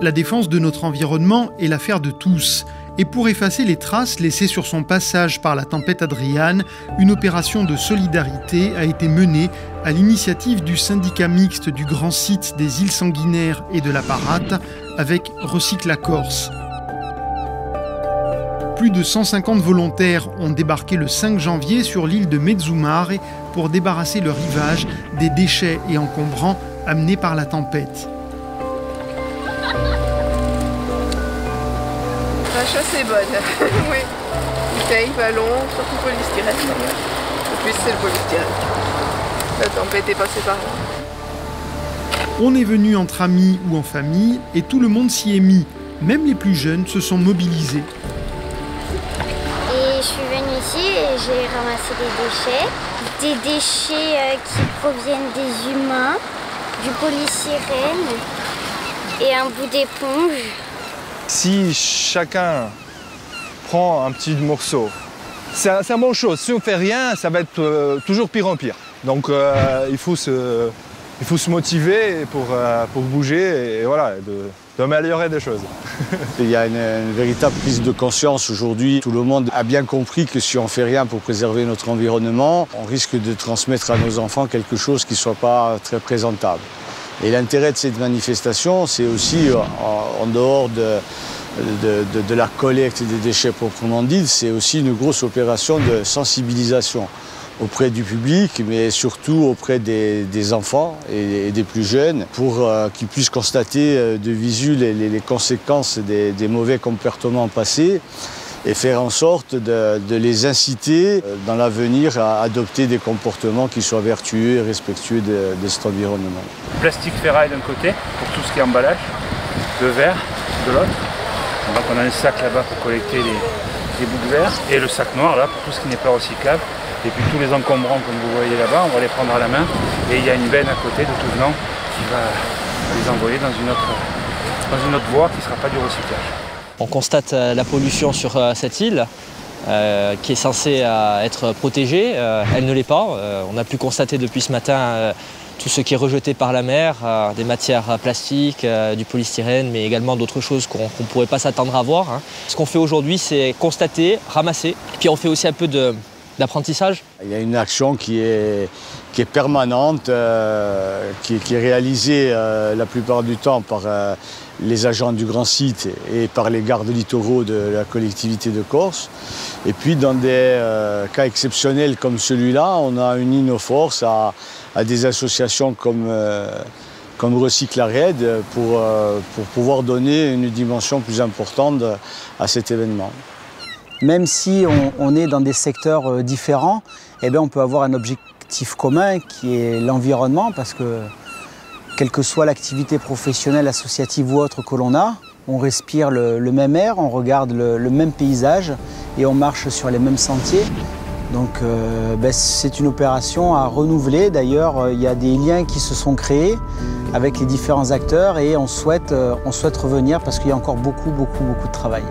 La défense de notre environnement est l'affaire de tous. Et pour effacer les traces laissées sur son passage par la tempête Adriane, une opération de solidarité a été menée à l'initiative du syndicat mixte du grand site des îles Sanguinaires et de la Parate avec Recycle la Corse. Plus de 150 volontaires ont débarqué le 5 janvier sur l'île de Mezzumare pour débarrasser le rivage des déchets et encombrants amenés par la tempête. La chasse est bonne, oui. Bouteilles, ballons, surtout polystyrène. Le plus c'est le polystyrène. La tempête est passée par là. On est venu entre amis ou en famille et tout le monde s'y est mis. Même les plus jeunes se sont mobilisés. Et je suis venue ici et j'ai ramassé des déchets qui proviennent des humains, du polystyrène et un bout d'éponge. Si chacun prend un petit morceau, c'est une bonne chose. Si on ne fait rien, ça va être toujours pire en pire. Donc il faut se motiver pour bouger et voilà, d'améliorer des choses. Il y a une véritable prise de conscience aujourd'hui. Tout le monde a bien compris que si on ne fait rien pour préserver notre environnement, on risque de transmettre à nos enfants quelque chose qui ne soit pas très présentable. Et l'intérêt de cette manifestation, c'est aussi, en dehors de la collecte des déchets proprement dit, c'est aussi une grosse opération de sensibilisation auprès du public, mais surtout auprès des enfants et des plus jeunes, pour qu'ils puissent constater de visu les conséquences des mauvais comportements passés et faire en sorte de les inciter dans l'avenir à adopter des comportements qui soient vertueux et respectueux de cet environnement. Plastique ferraille d'un côté, pour tout ce qui est emballage, le verre de l'autre. Donc on a un sac là-bas pour collecter les bouts de verre, et le sac noir là pour tout ce qui n'est pas recyclable. Et puis tous les encombrants, comme vous voyez là-bas, on va les prendre à la main. Et il y a une benne à côté de tout venant qui va les envoyer dans une autre voie qui ne sera pas du recyclage. On constate la pollution sur cette île qui est censée être protégée. Elle ne l'est pas. On a pu constater depuis ce matin tout ce qui est rejeté par la mer, des matières plastiques, du polystyrène, mais également d'autres choses qu'on ne pourrait pas s'attendre à voir. Ce qu'on fait aujourd'hui, c'est constater, ramasser. Et puis on fait aussi un peu d'apprentissage. Il y a une action qui est permanente, qui est réalisée la plupart du temps par les agents du grand site et par les gardes littoraux de la collectivité de Corse. Et puis dans des cas exceptionnels comme celui-là, on a uni nos forces à des associations comme Recycle la Raid pour pouvoir donner une dimension plus importante à cet événement. Même si on est dans des secteurs différents, eh bien on peut avoir un objectif commun qui est l'environnement, parce que quelle que soit l'activité professionnelle, associative ou autre que l'on a, on respire le même air, on regarde le même paysage et on marche sur les mêmes sentiers. Donc c'est une opération à renouveler. D'ailleurs, il y a des liens qui se sont créés avec les différents acteurs et on souhaite revenir parce qu'il y a encore beaucoup de travail.